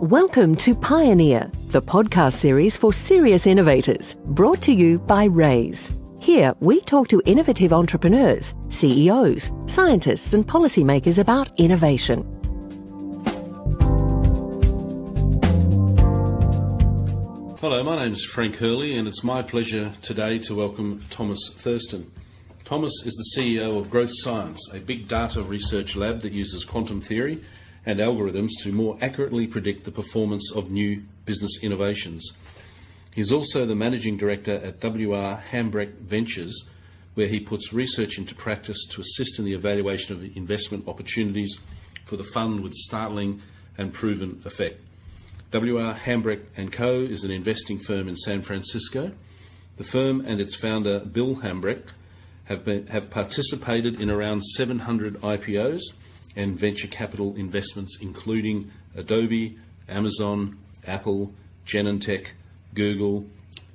Welcome to Pioneer, the podcast series for serious innovators, brought to you by Raise. Here, we talk to innovative entrepreneurs, CEOs, scientists, and policymakers about innovation. Hello, my name is Frank Hurley, and it's my pleasure today to welcome Thomas Thurston. Thomas is the CEO of Growth Science, a big data research lab that uses quantum theory and algorithms to more accurately predict the performance of new business innovations. He's also the managing director at Hambrecht Ventures, where he puts research into practice to assist in the evaluation of investment opportunities for the fund with startling and proven effect. Hambrecht & Co. is an investing firm in San Francisco. The firm and its founder, Bill Hambrecht, have participated in around 700 IPOs and venture capital investments, including Adobe, Amazon, Apple, Genentech, Google,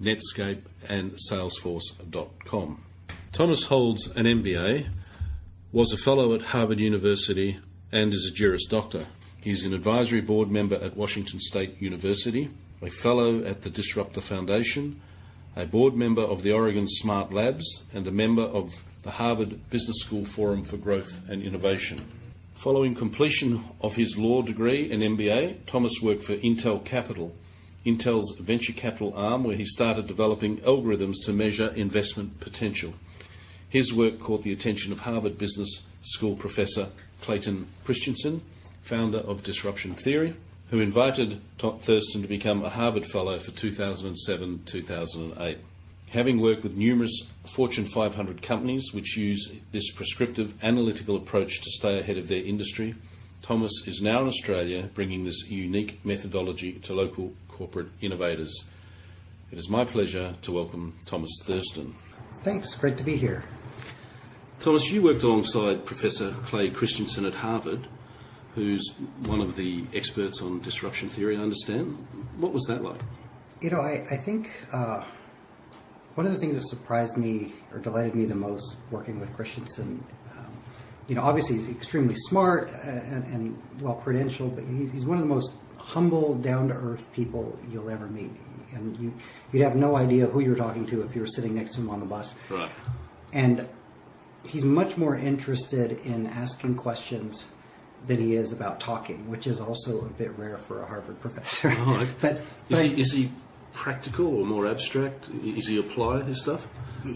Netscape, and Salesforce.com. Thomas holds an MBA, was a fellow at Harvard University, and is a Juris Doctor. He's an advisory board member at Washington State University, a fellow at the Disruptor Foundation, a board member of the Oregon Smart Labs, and a member of the Harvard Business School Forum for Growth and Innovation. Following completion of his law degree and MBA, Thomas worked for Intel Capital, Intel's venture capital arm, where he started developing algorithms to measure investment potential. His work caught the attention of Harvard Business School professor Clay Christensen, founder of disruption theory, who invited Thurston to become a Harvard Fellow for 2007-2008. Having worked with numerous Fortune 500 companies which use this prescriptive analytical approach to stay ahead of their industry, Thomas is now in Australia bringing this unique methodology to local corporate innovators. It is my pleasure to welcome Thomas Thurston. Thanks, great to be here. Thomas, you worked alongside Professor Clay Christensen at Harvard, who's one of the experts on disruption theory, I understand. What was that like? You know, I think one of the things that surprised me or delighted me the most working with Christiansen, obviously he's extremely smart and well-credentialed, but he's one of the most humble, down-to-earth people you'll ever meet. And you'd have no idea who you're talking to if you were sitting next to him on the bus. Right. And he's much more interested in asking questions than he is about talking, which is also a bit rare for a Harvard professor. Oh, okay. Is he practical or more abstract? Is he apply his stuff?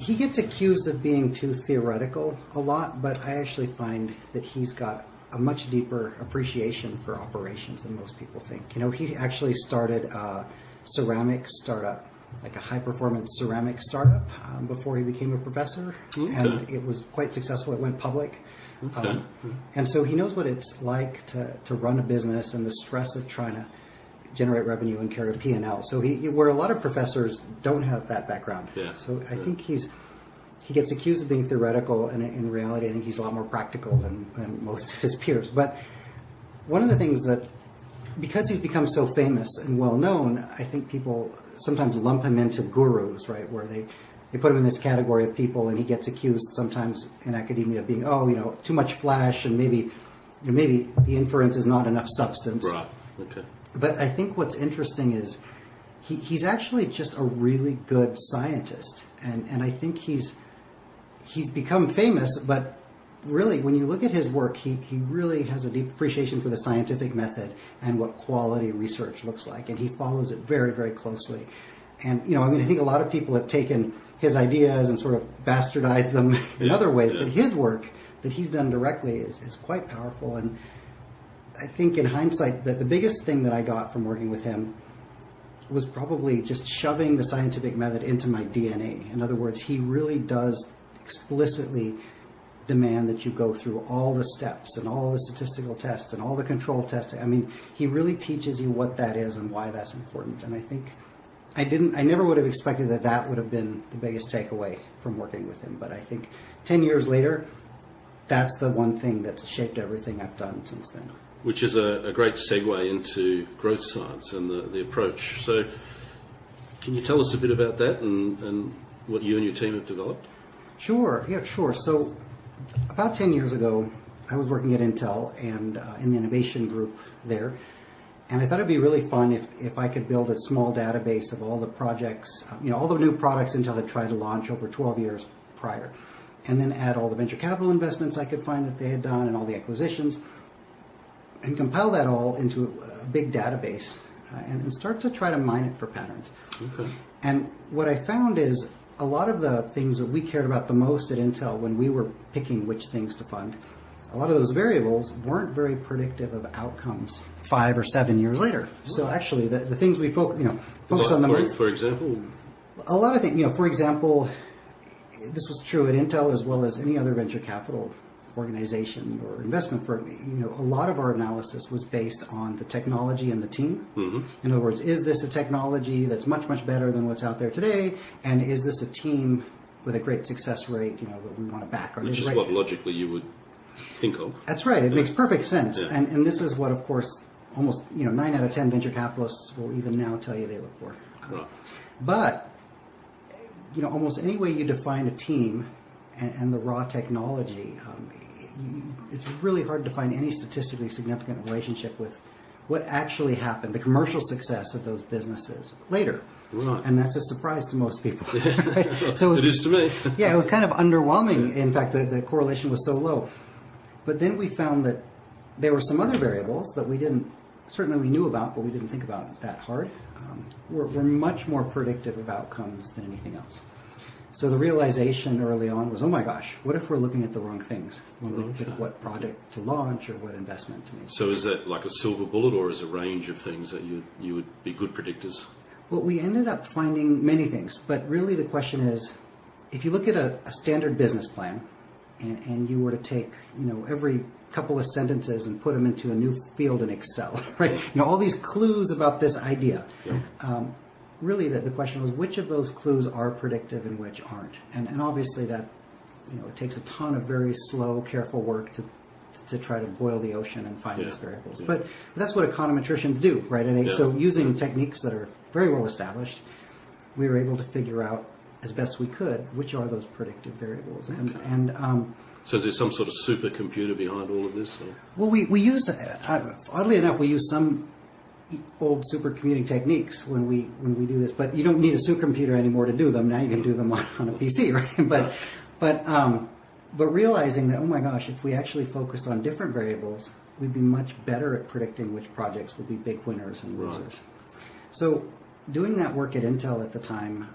He gets accused of being too theoretical a lot, but I actually find that he's got a much deeper appreciation for operations than most people think. You know, he actually started a ceramics startup, like a high-performance ceramics startup, before he became a professor, okay. And it was quite successful. It went public. Okay. And so he knows what it's like to run a business and the stress of trying to generate revenue and carry a P&L. So where a lot of professors don't have that background. Yeah. So I think he gets accused of being theoretical, and in reality I think he's a lot more practical than most of his peers. But one of the things that, because he's become so famous and well known, I think people sometimes lump him into gurus, right, where they put him in this category of people, and he gets accused sometimes in academia of being, too much flash, and maybe the inference is not enough substance. Right. Okay. But I think what's interesting is he's actually just a really good scientist, and I think he's become famous. But really, when you look at his work, he really has a deep appreciation for the scientific method and what quality research looks like, and he follows it very, very closely. And I think a lot of people have taken his ideas and sort of bastardized them in other ways, but his work that he's done directly is quite powerful. And I think in hindsight that the biggest thing that I got from working with him was probably just shoving the scientific method into my DNA. In other words, he really does explicitly demand that you go through all the steps and all the statistical tests and all the control tests. I mean, he really teaches you what that is and why that's important. And I think I never would have expected that would have been the biggest takeaway from working with him. But I think 10 years later, that's the one thing that's shaped everything I've done since then. Which is a great segue into growth science and the approach. So can you tell us a bit about that and what you and your team have developed? Sure. So about 10 years ago, I was working at Intel and in the innovation group there. And I thought it'd be really fun if I could build a small database of all the projects, all the new products Intel had tried to launch over 12 years prior. And then add all the venture capital investments I could find that they had done and all the acquisitions, and compile that all into a big database and start to try to mine it for patterns. Okay. And what I found is a lot of the things that we cared about the most at Intel when we were picking which things to fund, a lot of those variables weren't very predictive of outcomes 5 or 7 years later. So actually, the things we focus on the most. For example? A lot of things. For example, this was true at Intel as well as any other venture capital organization or investment firm. A lot of our analysis was based on the technology and the team. Mm-hmm. In other words, is this a technology that's much, much better than what's out there today? And is this a team with a great success rate, that we want to back? Which is what logically you would think of. That's right. It makes perfect sense. Yeah. And this is what, of course, almost 9 out of 10 venture capitalists will even now tell you they look for. Right. But almost any way you define a team and the raw technology, it's really hard to find any statistically significant relationship with what actually happened, the commercial success of those businesses later. Right. And that's a surprise to most people. Right? So it is to me. Yeah, it was kind of underwhelming. In fact, the correlation was so low. But then we found that there were some other variables that we knew about, but we didn't think about that hard. Were much more predictive of outcomes than anything else. So the realization early on was, oh my gosh, what if we're looking at the wrong things when we pick what project to launch or what investment to make? So is that like a silver bullet, or is a range of things that you would be good predictors? Well, we ended up finding many things, but really the question is, if you look at a standard business plan and you were to take, every couple of sentences and put them into a new field in Excel, right? All these clues about this idea. Yeah. Really, the question was, which of those clues are predictive and which aren't? And obviously that, it takes a ton of very slow, careful work to try to boil the ocean and find these variables. Yeah. But that's what econometricians do, right? And so using techniques that are very well established, we were able to figure out as best we could which are those predictive variables. Okay. So is there some sort of supercomputer behind all of this? Or? Well, we use, oddly enough, we use some old supercomputing techniques when we do this, but you don't need a supercomputer anymore to do them. Now you can do them on a PC, right? But realizing that, oh my gosh, if we actually focused on different variables, we'd be much better at predicting which projects would be big winners and losers. Right. So doing that work at Intel at the time,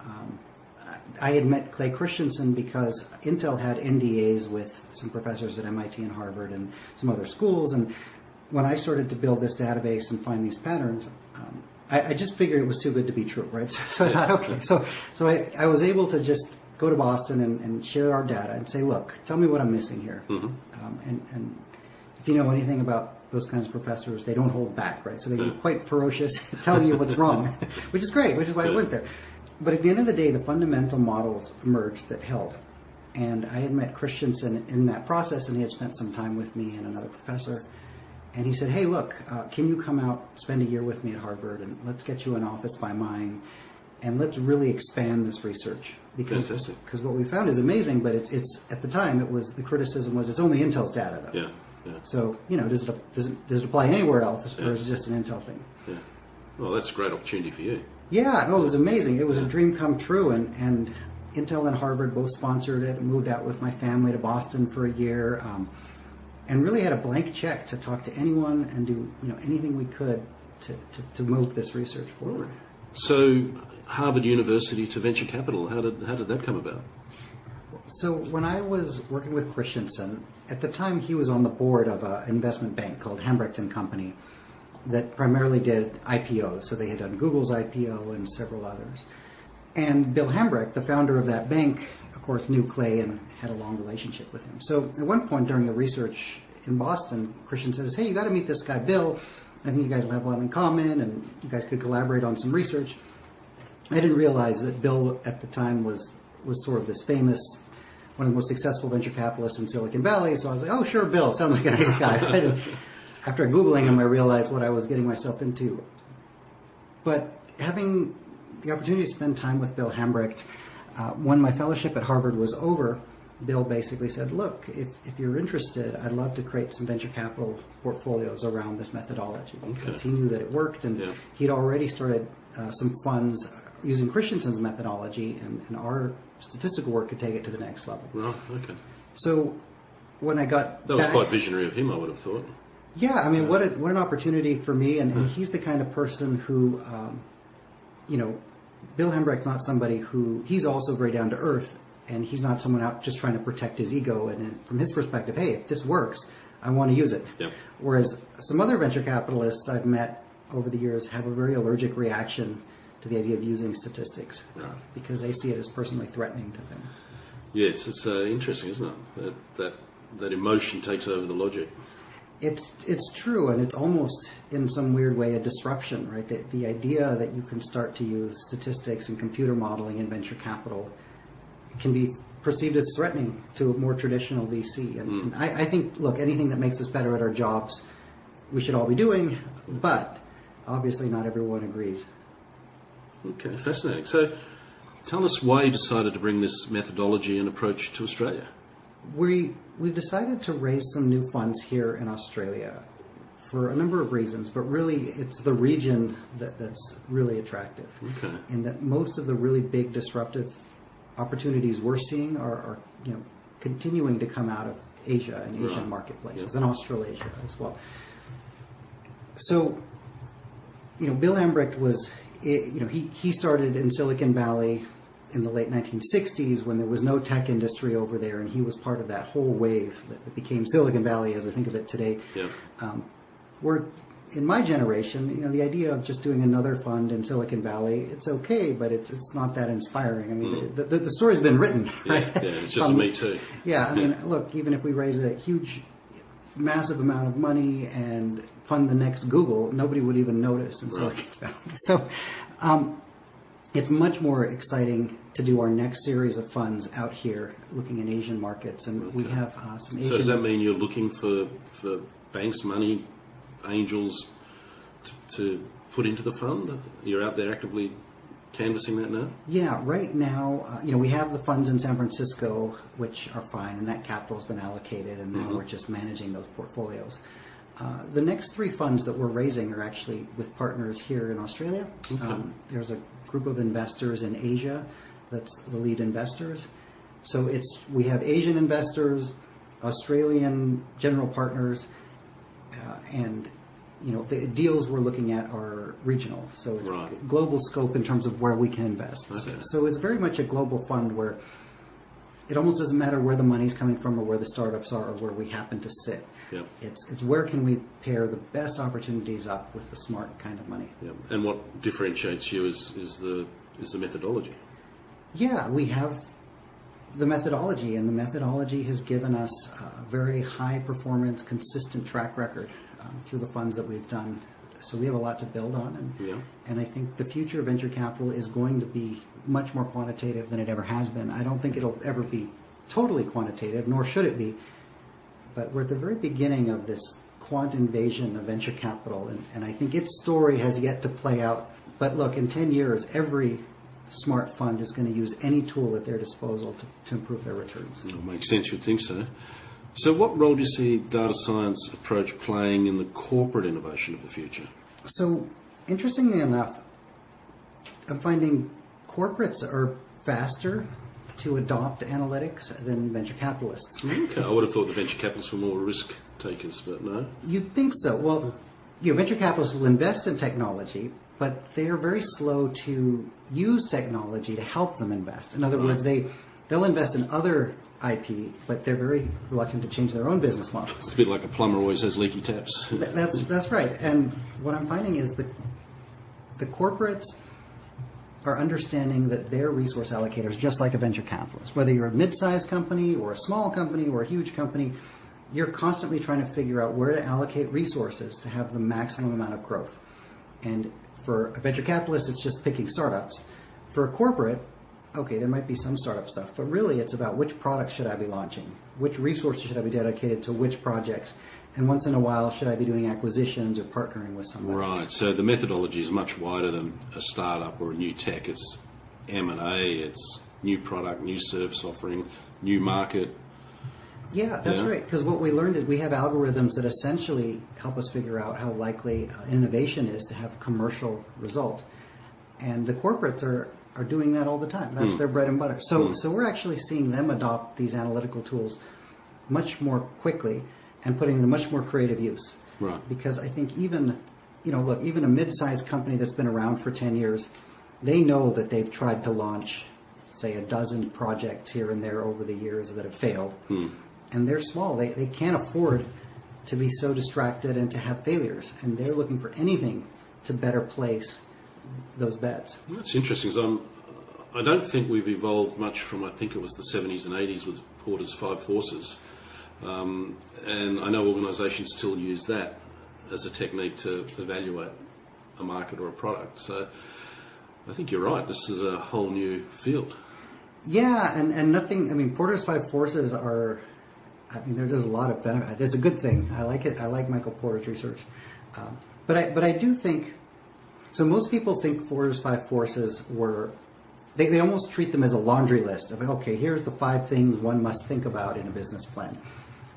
I had met Clay Christensen because Intel had NDAs with some professors at MIT and Harvard and some other schools, and when I started to build this database and find these patterns, I just figured it was too good to be true, right? So I thought, okay. So I was able to just go to Boston and share our data and say, look, tell me what I'm missing here. Mm-hmm. And if you know anything about those kinds of professors, they don't hold back, right? So they can be quite ferocious, telling you what's wrong, which is great, which is why I went there. But at the end of the day, the fundamental models emerged that held. And I had met Christiansen in that process, and he had spent some time with me and another professor. And he said, hey, look, can you come out, spend a year with me at Harvard, and let's get you an office by mine, and let's really expand this research. Because what we found is amazing, but it's at the time, the criticism was it's only Intel's data, though. Yeah. So, does it apply anywhere else, or is it just an Intel thing? Yeah. Well, that's a great opportunity for you. Yeah, it was amazing. It was a dream come true, and Intel and Harvard both sponsored it. I moved out with my family to Boston for a year. And really had a blank check to talk to anyone and do anything we could to move this research forward. So Harvard University to venture capital, how did that come about? So when I was working with Christiansen, at the time he was on the board of an investment bank called Hambrecht and Company that primarily did IPOs. So they had done Google's IPO and several others. And Bill Hambrecht, the founder of that bank, of course, knew Clay and had a long relationship with him. So at one point during the research in Boston, Christian says, hey, you got to meet this guy, Bill. I think you guys will have a lot in common, and you guys could collaborate on some research. I didn't realize that Bill at the time was sort of this famous, one of the most successful venture capitalists in Silicon Valley. So I was like, oh, sure, Bill, sounds like a nice guy. Right? And after Googling him, I realized what I was getting myself into. But having the opportunity to spend time with Bill Hambrecht, when my fellowship at Harvard was over, Bill basically said, look, if you're interested, I'd love to create some venture capital portfolios around this methodology, because he knew that it worked, and he'd already started some funds using Christiansen's methodology, and our statistical work could take it to the next level. Right, okay. So when I got That was quite visionary of him, I would have thought. Yeah, I mean, what an opportunity for me, and he's the kind of person who, Bill Hambrecht's not somebody who, he's also very down to earth, and he's not someone out just trying to protect his ego, and from his perspective, hey, if this works, I want to use it. Yep. Whereas some other venture capitalists I've met over the years have a very allergic reaction to the idea of using statistics, because they see it as personally threatening to them. Yes, it's interesting, isn't it? That emotion takes over the logic. It's true, and it's almost in some weird way a disruption, right? The idea that you can start to use statistics and computer modeling in venture capital can be perceived as threatening to a more traditional VC. And I think, look, anything that makes us better at our jobs, we should all be doing, but obviously not everyone agrees. Okay, fascinating. So tell us why you decided to bring this methodology and approach to Australia. We've decided to raise some new funds here in Australia for a number of reasons, but really it's the region that's really attractive. Okay. In that most of the really big disruptive opportunities we're seeing are continuing to come out of Asia and Asian marketplaces, and Australasia as well. So, Bill Hambrick was, he started in Silicon Valley in the late 1960s when there was no tech industry over there, and he was part of that whole wave that became Silicon Valley as we think of it today. Yeah. Where in my generation, the idea of just doing another fund in Silicon Valley, it's okay, but it's not that inspiring. I mean, the story's been written. Right? Yeah, it's just me too. Yeah, I mean, look, even if we raise a huge, massive amount of money and fund the next Google, nobody would even notice in Silicon Valley. So it's much more exciting to do our next series of funds out here, looking in Asian markets, and we have some Asian... So does that mean you're looking for banks, money, angels to put into the fund? You're out there actively canvassing that now? Yeah, right now, we have the funds in San Francisco, which are fine, and that capital has been allocated, and now we're just managing those portfolios. The next three funds that we're raising are actually with partners here in Australia. Okay. There's a group of investors in Asia that's the lead investors. So we have Asian investors, Australian general partners, and the deals we're looking at are regional. So it's global scope in terms of where we can invest. Okay. So it's very much a global fund where it almost doesn't matter where the money's coming from or where the startups are or where we happen to sit. Yep. It's where can we pair the best opportunities up with the smart kind of money. Yep. And what differentiates you is the methodology. Yeah, we have the methodology, and the methodology has given us a very high performance, consistent track record through the funds that we've done. So we have a lot to build on, and I think the future of venture capital is going to be much more quantitative than it ever has been. I don't think it'll ever be totally quantitative, nor should it be, but we're at the very beginning of this quant invasion of venture capital, and I think its story has yet to play out. But look, in 10 years, every smart fund is going to use any tool at their disposal to improve their returns. It makes sense, you'd think so. So what role do you see data science approach playing in the corporate innovation of the future? So, interestingly enough, I'm finding corporates are faster to adopt analytics than venture capitalists. Okay, I would have thought the venture capitalists were more risk takers, but no. You'd think so. Well, venture capitalists will invest in technology, but they are very slow to use technology to help them invest. In other words, they'll invest in other IP, but they're very reluctant to change their own business models. It's a bit like a plumber always has leaky taps. That's right. And what I'm finding is the corporates are understanding that their resource allocators, just like a venture capitalist, whether you're a mid-sized company or a small company or a huge company, you're constantly trying to figure out where to allocate resources to have the maximum amount of growth. And for a venture capitalist, it's just picking startups. For a corporate, okay, there might be some startup stuff, but really it's about which products should I be launching, which resources should I be dedicated to which projects, and once in a while should I be doing acquisitions or partnering with somebody. Right, so the methodology is much wider than a startup or a new tech. It's M&A, it's new product, new service offering, new market. Yeah, that's right. Because what we learned is we have algorithms that essentially help us figure out how likely innovation is to have a commercial result. And the corporates are doing that all the time. That's their bread and butter. So we're actually seeing them adopt these analytical tools much more quickly and putting them to much more creative use. Right. Because I think even a mid-sized company that's been around for 10 years, they know that they've tried to launch, say, a dozen projects here and there over the years that have failed. And they're small. They can't afford to be so distracted and to have failures. And they're looking for anything to better place those bets. That's interesting, because I don't think we've evolved much from, I think it was the 70s and 80s with Porter's 5 forces. And I know organisations still use that as a technique to evaluate a market or a product. So I think you're right. This is a whole new field. Yeah, and nothing. I mean, Porter's 5 forces are. I mean, there's a lot of benefit. It's a good thing. I like it. I like Michael Porter's research, but I do think. So most people think Porter's 5 forces were. They almost treat them as a laundry list of, okay, here's the 5 things one must think about in a business plan.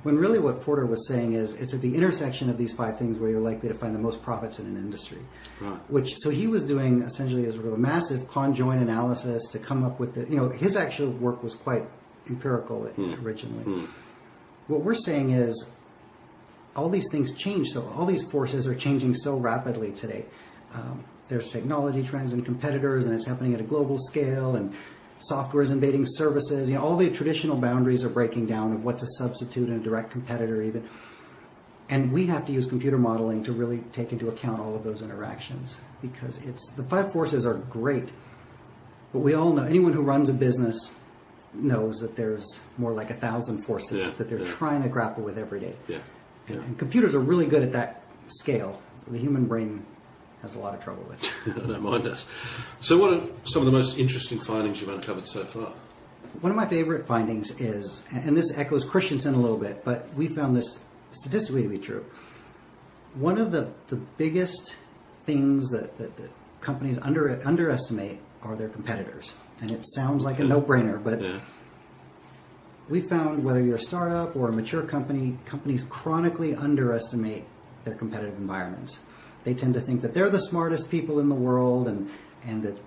When really what Porter was saying is it's at the intersection of these 5 things where you're likely to find the most profits in an industry. Right. So he was doing essentially a sort of a massive conjoint analysis to come up with his actual work was quite empirical originally. What we're saying is all these things change. So all these forces are changing so rapidly today. There's technology trends and competitors, and it's happening at a global scale, and software is invading services. All the traditional boundaries are breaking down of what's a substitute and a direct competitor even. And we have to use computer modeling to really take into account all of those interactions, because the 5 forces are great, but we all know, anyone who runs a business knows that there's more like 1,000 forces that they're trying to grapple with every day. And computers are really good at that scale. The human brain has a lot of trouble with. I don't mind us. So what are some of the most interesting findings you've uncovered so far? One of my favorite findings is, and this echoes Christiansen a little bit, but we found this statistically to be true. One of the biggest things that companies underestimate are their competitors. And it sounds like a no-brainer, but we found whether you're a startup or a mature company, companies chronically underestimate their competitive environments. They tend to think that they're the smartest people in the world, and that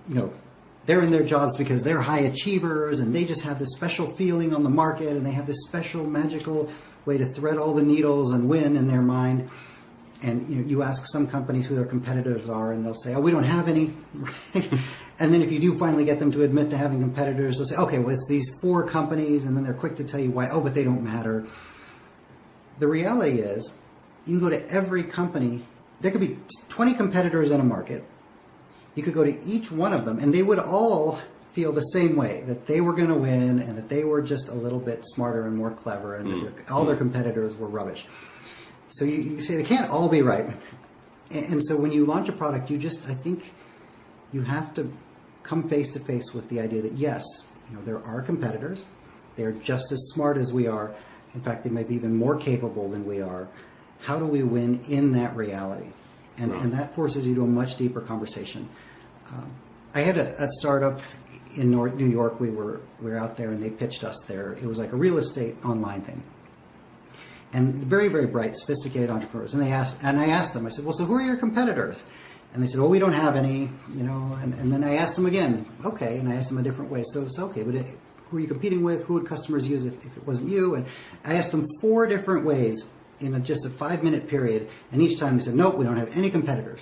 they're in their jobs because they're high achievers, and they just have this special feeling on the market, and they have this special magical way to thread all the needles and win in their mind. And you ask some companies who their competitors are, and they'll say, "Oh, we don't have any." And then if you do finally get them to admit to having competitors, they'll say, "Okay, well, it's these 4 companies," and then they're quick to tell you why. "Oh, but they don't matter." The reality is, you can go to every company. There could be 20 competitors in a market. You could go to each one of them, and they would all feel the same way, that they were going to win, and that they were just a little bit smarter and more clever, and that all their competitors were rubbish. So you say they can't all be right. And so when you launch a product, I think you have to come face to face with the idea that, yes, there are competitors. They're just as smart as we are. In fact, they may be even more capable than we are. How do we win in that reality? And that forces you to a much deeper conversation. I had a startup in New York. We were out there, and they pitched us there. It was like a real estate online thing. And very, very bright, sophisticated entrepreneurs. And I asked them, I said, "Well, so who are your competitors?" And they said, "Oh, we don't have any, And then I asked them again, okay, and I asked them a different way. So it's okay, but who are you competing with? Who would customers use if it wasn't you? And I asked them 4 different ways in just a 5-minute period, and each time they said, "Nope, we don't have any competitors."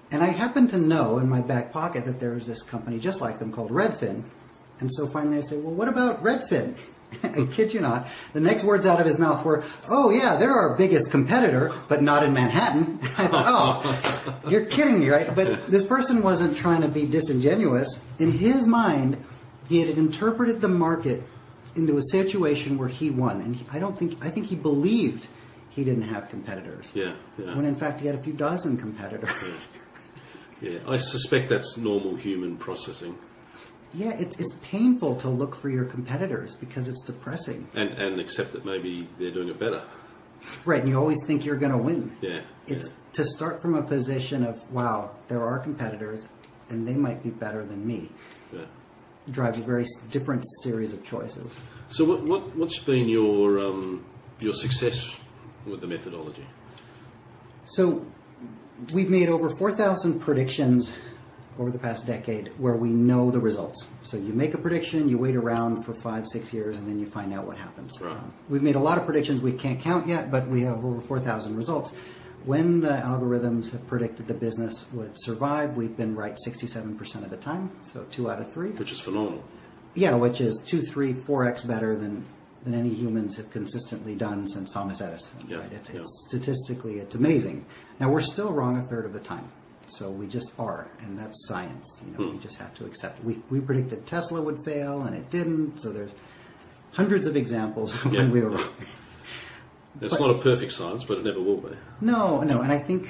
And I happened to know in my back pocket that there was this company just like them called Redfin. And so finally I said, "Well, what about Redfin?" I kid you not. The next words out of his mouth were, "Oh yeah, they're our biggest competitor, but not in Manhattan." I thought, "Oh, you're kidding me, right?" But this person wasn't trying to be disingenuous. In his mind, he had interpreted the market into a situation where he won. And I think he believed he didn't have competitors. When in fact he had a few dozen competitors. Yeah, I suspect that's normal human processing. Yeah, it's painful to look for your competitors because it's depressing. And accept that maybe they're doing it better. Right, and you always think you're going to win. It's to start from a position of, wow, there are competitors, and they might be better than me. drives a very different series of choices. So what's been your success with the methodology? So we've made over 4,000 predictions over the past decade where we know the results. So you make a prediction, you wait around for 5-6 years, and then you find out what happens. Right. We've made a lot of predictions we can't count yet, but we have over 4,000 results. When the algorithms have predicted the business would survive, we've been right 67% of the time, so 2 out of 3. Which is phenomenal. Yeah, which is 2, 3, 4x better than any humans have consistently done since Thomas Edison. Yeah, Right? It's yeah. statistically, it's amazing. Now, we're still wrong a third of the time. So we just are, and that's science. We just have to accept it. We predicted Tesla would fail, and it didn't. So there's hundreds of examples of when we were wrong. It's not a perfect science, but it never will be. No, and I think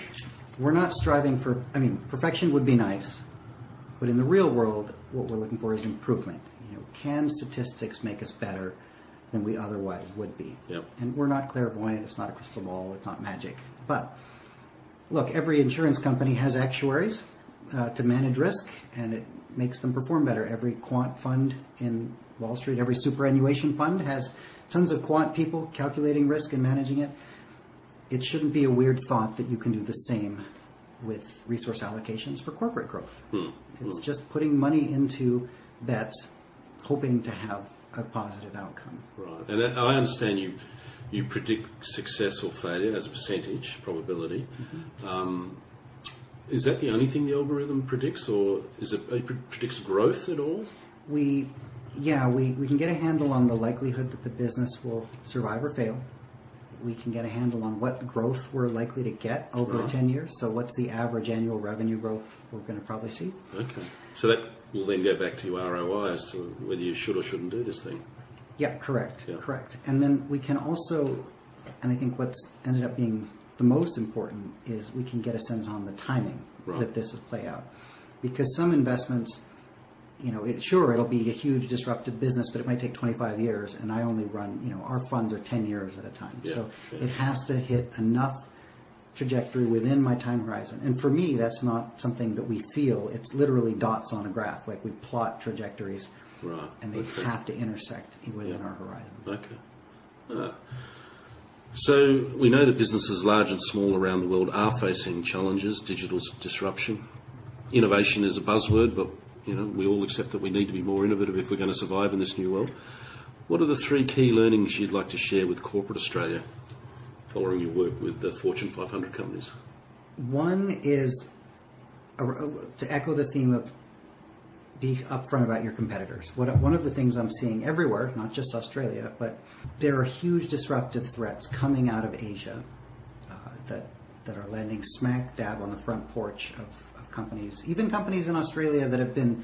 we're not striving for, perfection would be nice, but in the real world, what we're looking for is improvement. Can statistics make us better than we otherwise would be? Yep. And we're not clairvoyant, it's not a crystal ball, it's not magic. But look, every insurance company has actuaries to manage risk, and it makes them perform better. Every quant fund in Wall Street, every superannuation fund has tons of quant people calculating risk and managing it. It shouldn't be a weird thought that you can do the same with resource allocations for corporate growth. It's just putting money into bets, hoping to have a positive outcome. Right. And I understand you predict success or failure as a percentage, probability. Is that the only thing the algorithm predicts, or it predicts growth at all? We can get a handle on the likelihood that the business will survive or fail. We can get a handle on what growth we're likely to get over 10 years. So what's the average annual revenue growth we're going to probably see? Okay. So that will then go back to your ROI as to whether you should or shouldn't do this thing. Yeah, correct. Yeah. Correct. And then we can also, and I think what's ended up being the most important is we can get a sense on the timing that this will play out. Because some investments, it'll be a huge disruptive business, but it might take 25 years, and I only run, our funds are 10 years at a time. Yeah, so yeah. it has to hit enough trajectory within my time horizon. And for me, that's not something that we feel. It's literally dots on a graph. Like we plot trajectories, and they have to intersect within our horizon. Okay. So we know that businesses large and small around the world are facing challenges, digital disruption. Innovation is a buzzword, but we all accept that we need to be more innovative if we're going to survive in this new world. What are the 3 key learnings you'd like to share with corporate Australia following your work with the Fortune 500 companies? One is to echo the theme of be upfront about your competitors. One of the things I'm seeing everywhere, not just Australia, but there are huge disruptive threats coming out of Asia that are landing smack dab on the front porch of companies, even companies in Australia that have been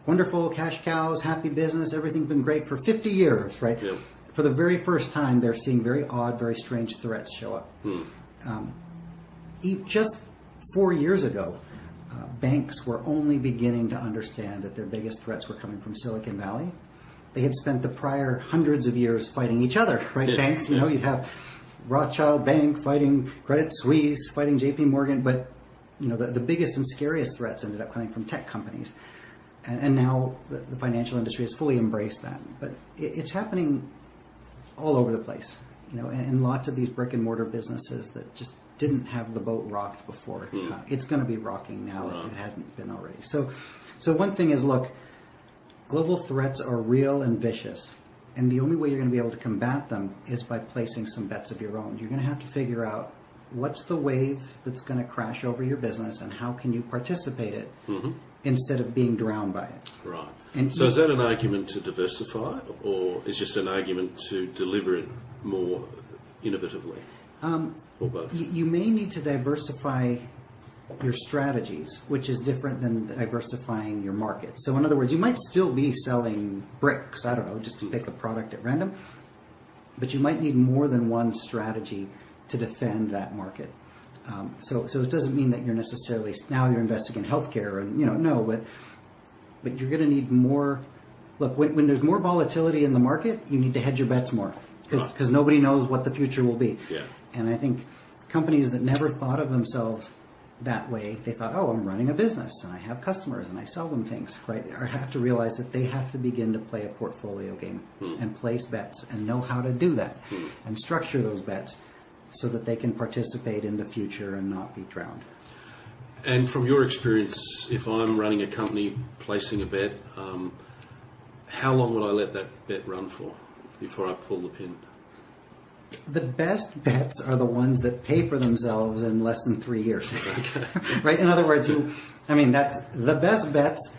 wonderful cash cows, happy business, everything's been great for 50 years, right? Yep. For the very first time, they're seeing very odd, very strange threats show up. Just 4 years ago, banks were only beginning to understand that their biggest threats were coming from Silicon Valley. They had spent the prior hundreds of years fighting each other, right? Yeah. Banks, you'd have Rothschild Bank fighting Credit Suisse, fighting JP Morgan, but the biggest and scariest threats ended up coming from tech companies. And now the financial industry has fully embraced that. But it's happening all over the place, and lots of these brick and mortar businesses that just didn't have the boat rocked before. It's going to be rocking now if it hasn't been already. So one thing is, look, global threats are real and vicious. And the only way you're going to be able to combat them is by placing some bets of your own. You're going to have to figure out what's the wave that's going to crash over your business and how can you participate it instead of being drowned by it. Right. And so is that an argument to diversify, or is just an argument to deliver it more innovatively? Or both? You may need to diversify your strategies, which is different than diversifying your market. So in other words, you might still be selling bricks, I don't know, just to pick a product at random, but you might need more than one strategy to defend that market. So it doesn't mean that you're necessarily, now you're investing in healthcare and, no, but you're going to need more. Look, when there's more volatility in the market, you need to hedge your bets more because nobody knows what the future will be. Yeah. And I think companies that never thought of themselves that way, they thought, oh, I'm running a business and I have customers and I sell them things, right? Or have to realize that they have to begin to play a portfolio game and place bets and know how to do that and structure those bets so that they can participate in the future and not be drowned. And from your experience, if I'm running a company, placing a bet, how long would I let that bet run for before I pull the pin? The best bets are the ones that pay for themselves in less than 3 years. Right? In other words, that's the best bets.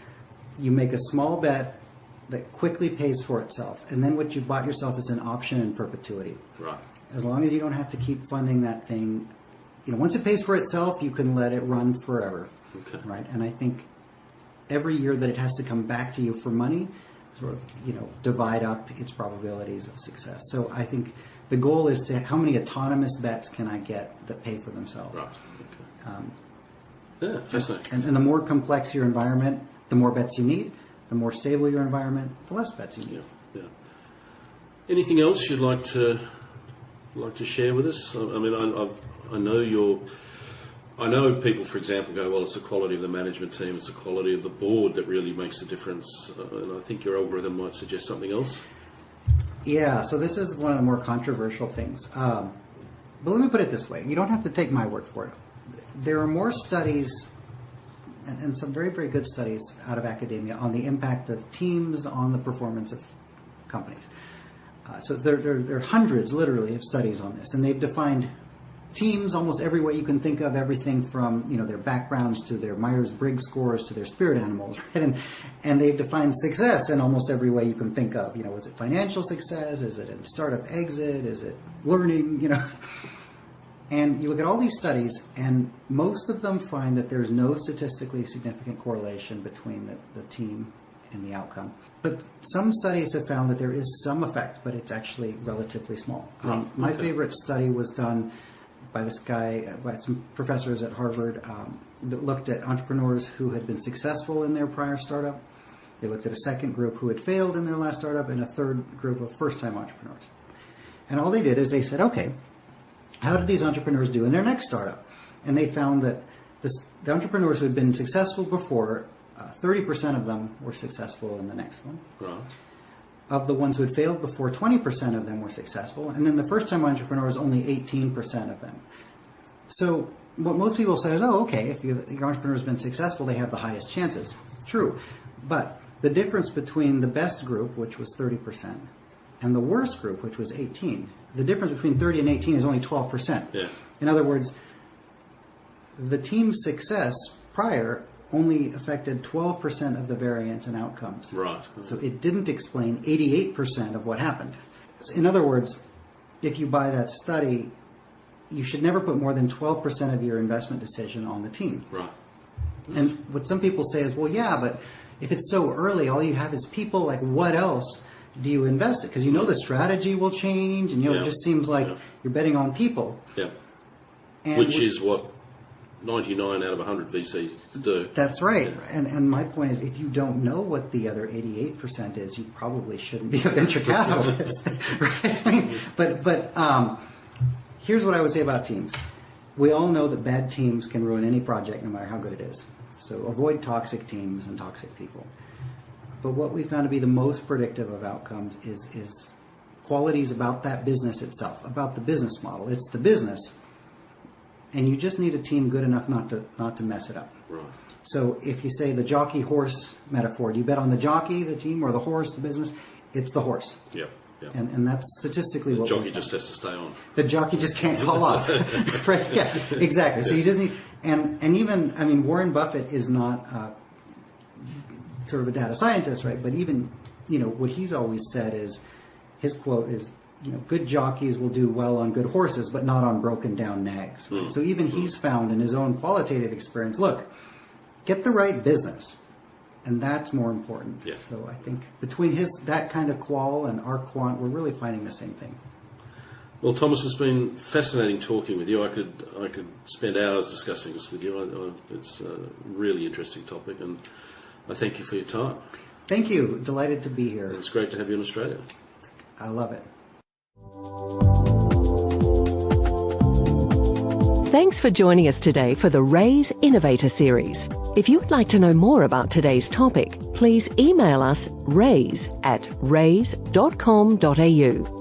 You make a small bet that quickly pays for itself. And then what you bought yourself is an option in perpetuity. Right. As long as you don't have to keep funding that thing, once it pays for itself, you can let it run forever. Okay. Right? And I think every year that it has to come back to you for money, sort of, divide up its probabilities of success. So I think the goal is to how many autonomous bets can I get that pay for themselves. Right. Okay. Fascinating. And the more complex your environment, the more bets you need. The more stable your environment, the less bets you need. Yeah. Anything else you'd like to share with us? I know people, for example, go, well, it's the quality of the management team, it's the quality of the board that really makes a difference. And I think your algorithm might suggest something else. Yeah, so this is one of the more controversial things. But let me put it this way. You don't have to take my word for it. There are more studies, and some very, very good studies out of academia on the impact of teams on the performance of companies. So there are hundreds, literally, of studies on this. And they've defined teams almost every way you can think of, everything from their backgrounds to their Myers-Briggs scores to their spirit animals, right? And they've defined success in almost every way you can think of. Is it financial success? Is it a startup exit? Is it learning? And you look at all these studies, and most of them find that there's no statistically significant correlation between the team and the outcome. But some studies have found that there is some effect, but it's actually relatively small. My favorite study was done by this guy, by some professors at Harvard, that looked at entrepreneurs who had been successful in their prior startup. They looked at a second group who had failed in their last startup and a third group of first-time entrepreneurs. And all they did is they said, okay, how did these entrepreneurs do in their next startup? And they found that the entrepreneurs who had been successful before, 30% of them were successful in the next one. Right. Of the ones who had failed before, 20% of them were successful. And then the first-time entrepreneurs, only 18% of them. So what most people say is, oh, okay, if your entrepreneur has been successful, they have the highest chances. True. But the difference between the best group, which was 30%, and the worst group, which was 18%, the difference between 30 and 18 is only 12%. Yeah. In other words, the team's success prior only affected 12% of the variance in outcomes. Right. So it didn't explain 88% of what happened. In other words, if you buy that study, you should never put more than 12% of your investment decision on the team. Right. And what some people say is, well, yeah, but if it's so early, all you have is people, like what else do you invest in? Because the strategy will change, and it just seems like you're betting on people. Yeah. And which is what 99 out of 100 VCs do. That's right. Yeah. And my point is, if you don't know what the other 88% is, you probably shouldn't be a venture capitalist. Right? But here's what I would say about teams. We all know that bad teams can ruin any project, no matter how good it is. So avoid toxic teams and toxic people. But what we found to be the most predictive of outcomes is qualities about that business itself, about the business model. It's the business. And you just need a team good enough not to mess it up. Right. So if you say the jockey-horse metaphor, do you bet on the jockey, the team, or the horse, the business? It's the horse. Yeah. And that's statistically what the jockey just has to stay on. The jockey just can't fall off. Right? Yeah, exactly. So you just need, and even, Warren Buffett is not sort of a data scientist, right? But even, what he's always said is, his quote is, good jockeys will do well on good horses, but not on broken down nags. Right? So even he's found in his own qualitative experience, look, get the right business. And that's more important. Yeah. So I think between that kind of qual and our quant, we're really finding the same thing. Well, Thomas, it's been fascinating talking with you. I could spend hours discussing this with you. It's a really interesting topic, and I thank you for your time. Thank you. Delighted to be here. And it's great to have you in Australia. I love it. Thanks for joining us today for the Raise Innovator series. If you would like to know more about today's topic, please email us raise@raise.com.au.